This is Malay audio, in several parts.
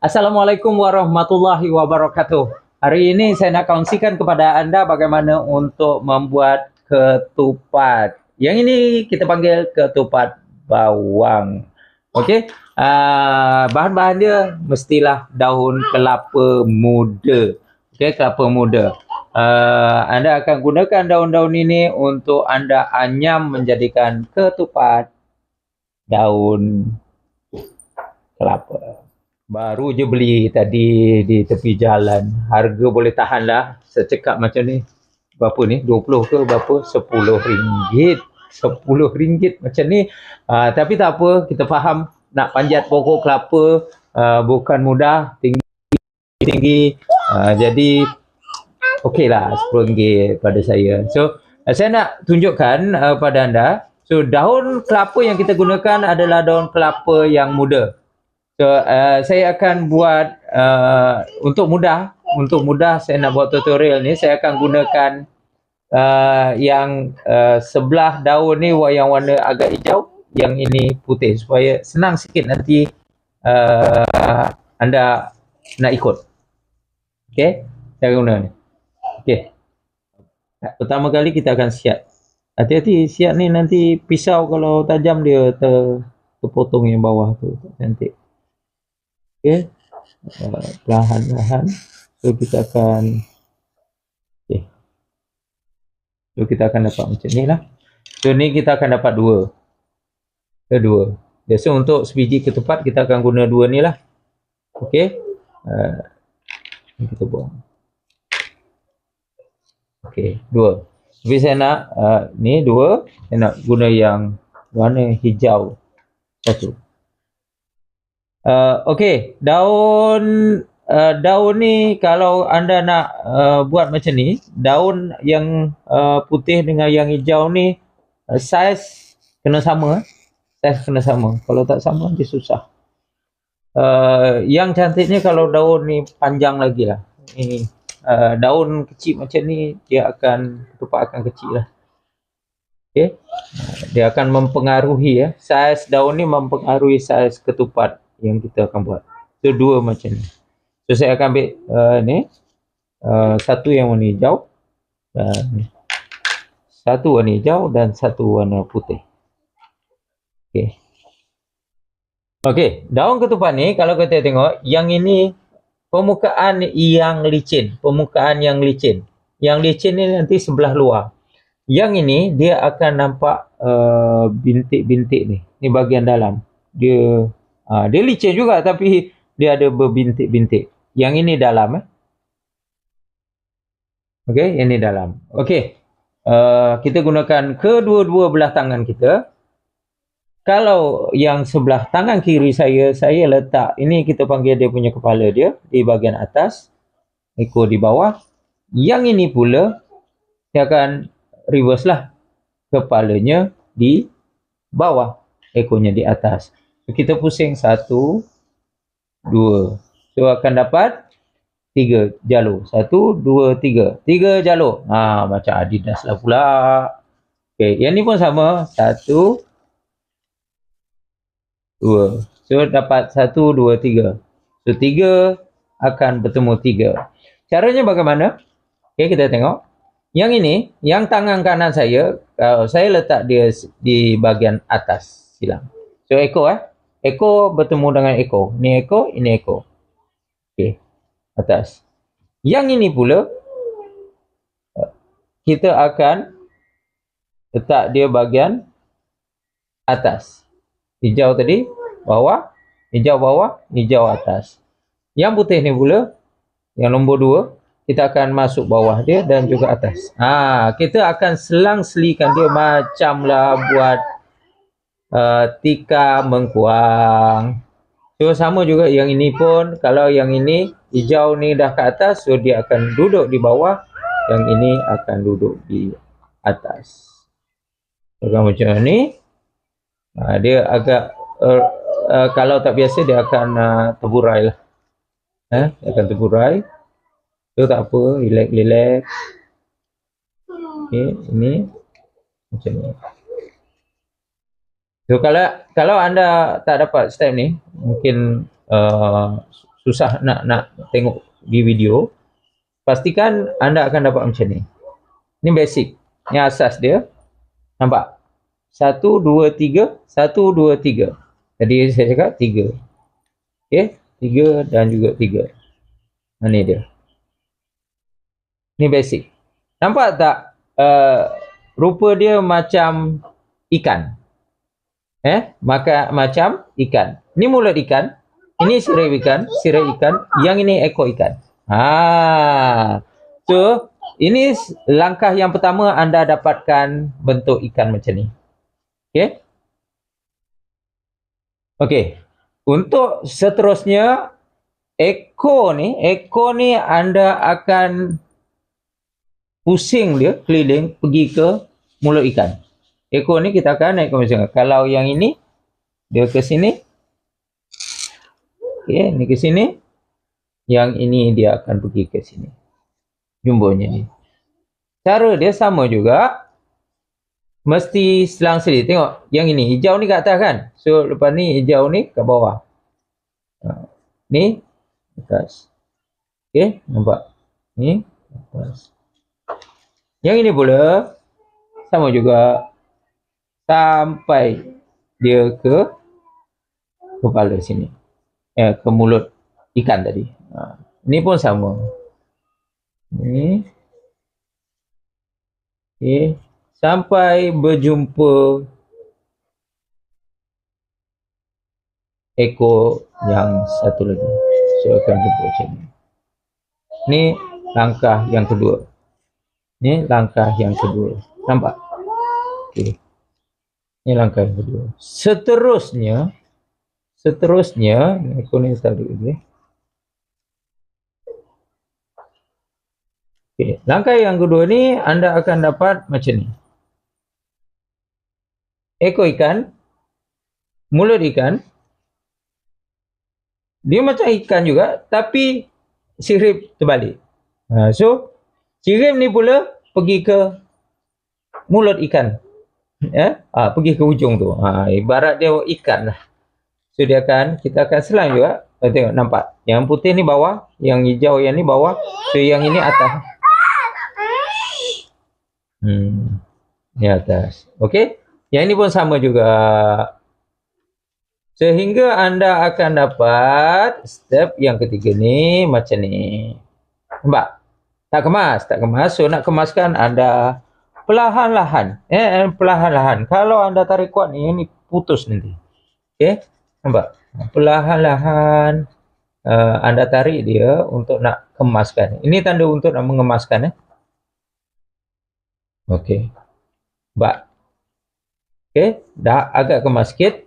Assalamualaikum warahmatullahi wabarakatuh. Hari ini saya nak kongsikan kepada anda bagaimana untuk membuat ketupat. Yang ini kita panggil ketupat bawang. Okey, bahan-bahan dia mestilah daun kelapa muda. Okey, kelapa muda. Anda akan gunakan daun-daun ini untuk anda anyam menjadikan ketupat daun kelapa. Baru je beli tadi di tepi jalan. Harga boleh tahan lah. Secekap macam ni. Berapa ni? 20 ke berapa? 10 ringgit. 10 ringgit macam ni. Tapi tak apa. Kita faham nak panjat pokok kelapa bukan mudah. Tinggi. Jadi okey lah 10 ringgit pada saya. So saya nak tunjukkan pada anda. So daun kelapa yang kita gunakan adalah daun kelapa yang muda. So, saya akan buat untuk mudah saya nak buat tutorial ni, saya akan gunakan yang sebelah daun ni yang warna agak hijau, yang ini putih supaya senang sikit nanti anda nak ikut. Okey, saya guna ni. Okey. Pertama kali kita akan siap. Hati-hati siap ni, nanti pisau kalau tajam dia terpotong yang bawah tu, cantik. Okey, perlahan-lahan. So kita akan dapat macam ni lah. So ni kita akan dapat dua. Biasa untuk sebiji ketupat kita akan guna dua ni lah. Okey, kita buang. Okey, dua. Tapi saya nak ni dua. Saya nak guna yang warna hijau satu. Okey, daun ni kalau anda nak buat macam ni, daun yang putih dengan yang hijau ni saiz kena sama. Kalau tak sama dia susah. Yang cantiknya kalau daun ni panjang lagi lah. Ini daun kecil macam ni ketupat akan kecil lah. Okey, dia akan mempengaruhi saiz daun ni mempengaruhi saiz ketupat yang kita akan buat. So dua macam ni. So saya akan ambil ni satu yang warna hijau dan satu warna hijau dan satu warna putih. Okey. Okey, daun ketupat ni kalau kita tengok yang ini permukaan yang licin. Yang licin ni nanti sebelah luar. Yang ini dia akan nampak bintik-bintik ni. Ni bahagian dalam. Dia licin juga tapi dia ada berbintik-bintik. Yang ini dalam. Okey, yang ini dalam. Okey. Kita gunakan kedua-dua belah tangan kita. Kalau yang sebelah tangan kiri saya letak, ini kita panggil dia punya kepala dia di bahagian atas, ekor di bawah. Yang ini pula dia akan reverse lah. Kepalanya di bawah, ekornya di atas. So, kita pusing 1, 2. So akan dapat 3 jalur. 1, 2, 3. 3 jalur. Macam Adidas lah pula. Okey, yang ni pun sama. 1, 2. So dapat 1, 2, 3. So 3 akan bertemu 3. Caranya bagaimana? Okey, kita tengok. Yang ini, yang tangan kanan saya letak dia di bahagian atas silang. So ekor ekor bertemu dengan ekor. Ni ekor, ini ekor. Okey, atas. Yang ini pula kita akan letak dia bahagian atas. Hijau tadi bawah, hijau atas. Yang putih ni pula, yang nombor 2, kita akan masuk bawah dia dan juga atas. Kita akan selang-selikan dia macamlah buat tika mengkuang. So sama juga yang ini pun, kalau yang ini hijau ni dah ke atas, so dia akan duduk di bawah, yang ini akan duduk di atas. Macam ni. Dia agak kalau tak biasa dia akan terburai lah. Dia akan terburai. So tak apa, relax. Okey, ini macam ni. So kalau anda tak dapat step ni, mungkin susah nak tengok di video, pastikan anda akan dapat macam ni. Ni basic, ni asas dia. Nampak? 1 2 3, 1 2 3. Tadi saya cakap 3. Okey, 3 dan juga 3. Ini dia. Ni basic. Nampak tak? Rupa dia macam ikan. Macam ikan. Ni mulut ikan, ini sirip ikan, yang ini ekor ikan. So, ini langkah yang pertama anda dapatkan bentuk ikan macam ni. Okey? Okey. Untuk seterusnya, ekor ni anda akan pusing dia keliling pergi ke mulut ikan. Ekor ni kita akan naik ke macam ni. Kalau yang ini dia ke sini. Okey, ni ke sini. Yang ini dia akan pergi ke sini. Jumbonya ni. Cara dia sama juga. Mesti selang-seli. Tengok yang ini hijau ni kat atas kan. So lepas ni hijau ni kat bawah. Ni atas. Okey, nampak? Ni atas. Yang ini pula sama juga sampai dia ke kepala sini. Ke mulut ikan tadi. Ini pun sama. Ni. Okey, sampai berjumpa ekor yang satu lagi. So akan jumpa macam ni. Ni langkah yang kedua. Ni langkah yang kedua. Nampak? Okey. Ni langkah yang kedua. Seterusnya ekor ni tarik lagi. Okey, langkah yang kedua ni anda akan dapat macam ni. Ekor ikan, mulut ikan. Dia macam ikan juga tapi sirip terbalik. So sirip ni pula pergi ke mulut ikan. Pergi ke ujung tu. Ibarat dia ikan lah. So kita akan selang juga. Tengok, nampak? Yang putih ni bawah, yang hijau yang ni bawah. So yang ini atas. Ni atas. Okey? Yang ini pun sama juga. Sehingga anda akan dapat step yang ketiga ni macam ni. Nampak? Tak kemas. So nak kemaskan anda perlahan-lahan. Perlahan-lahan. Kalau anda tarik kuat ni, ini putus nanti. Okey? Nampak? Perlahan-lahan anda tarik dia untuk nak kemaskan. Ini tanda untuk nak mengemaskan. Okey. Nampak? Okey? Dah agak kemas sikit.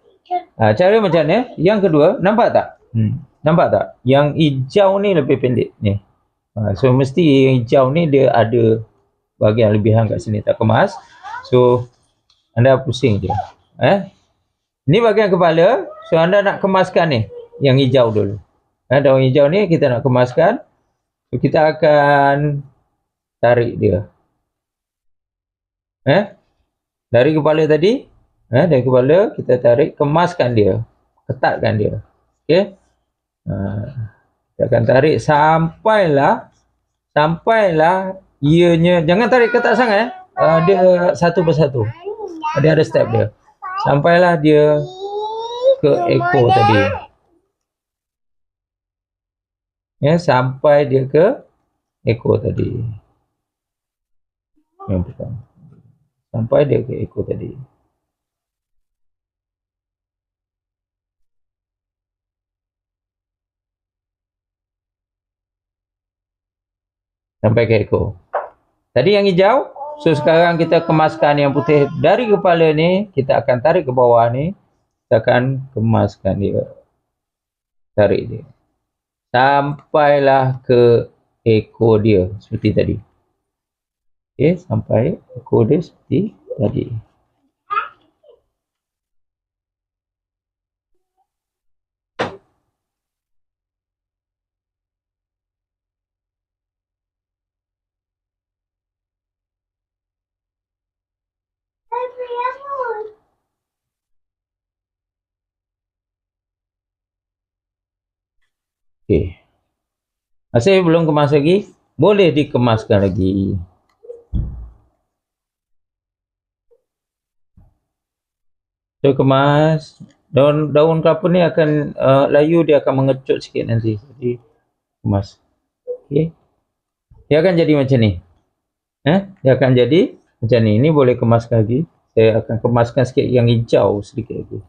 Cara macam ni. Yang kedua, nampak tak? Nampak tak? Yang hijau ni lebih pendek ni. So mesti yang hijau ni dia ada bahagian lebihan kat sini tak kemas. So anda pusing je. Ni bahagian kepala. So anda nak kemaskan ni yang hijau dulu. Daun hijau ni kita nak kemaskan. So kita akan tarik dia. Dari kepala tadi. Dari kepala kita tarik, kemaskan dia. Ketatkan dia. Okey. Kita akan tarik sampailah ianya, jangan tarik ketat sangat. Dia satu persatu. Dia ada step dia. Sampailah dia ke ekor tadi. Sampai dia ke ekor tadi. Yang pertama. Sampai dia ke ekor tadi. Sampai ke ekor. Tadi yang hijau. So sekarang kita kemaskan yang putih. Dari kepala ni kita akan tarik ke bawah ni. Kita akan kemaskan dia. Tarik dia. Sampailah ke ekor dia seperti tadi. Okey, sampai ekor dia seperti tadi. Okey. Masih belum kemas lagi? Boleh dikemaskan lagi. So kemas. Daun kelapa ni akan layu, dia akan mengecut sikit nanti. Jadi kemas. Okey. Dia akan jadi macam ni. Dia akan jadi macam ni. Ini boleh kemaskan lagi. Saya akan kemaskan sikit yang hijau sedikit lagi.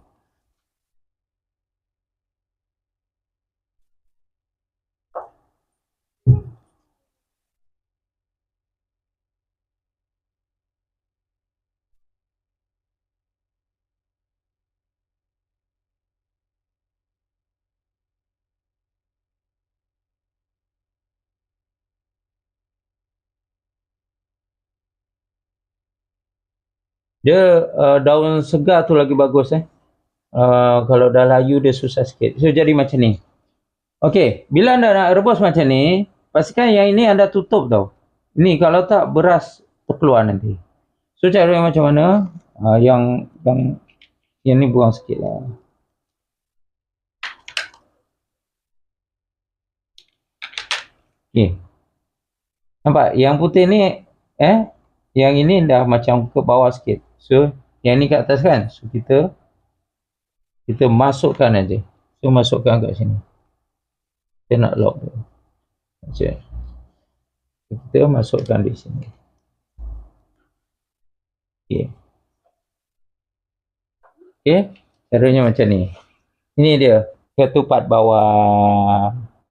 Dia daun segar tu lagi bagus kalau dah layu dia susah sikit. So jadi macam ni. Okey, bila anda nak rebus macam ni, pastikan yang ini anda tutup tau. Ini kalau tak beras terkeluar nanti. So cara yang macam mana? Yang ni buang sikit lah. Okey. Nampak? Yang putih ni yang ini dah macam ke bawah sikit. So yang ni kat atas kan? So kita masukkan aja. So masukkan kat sini. Kita nak lock dia. Macam kita masukkan di sini. Okey. Okey, caranya macam ni. Ini dia ketupat bawah.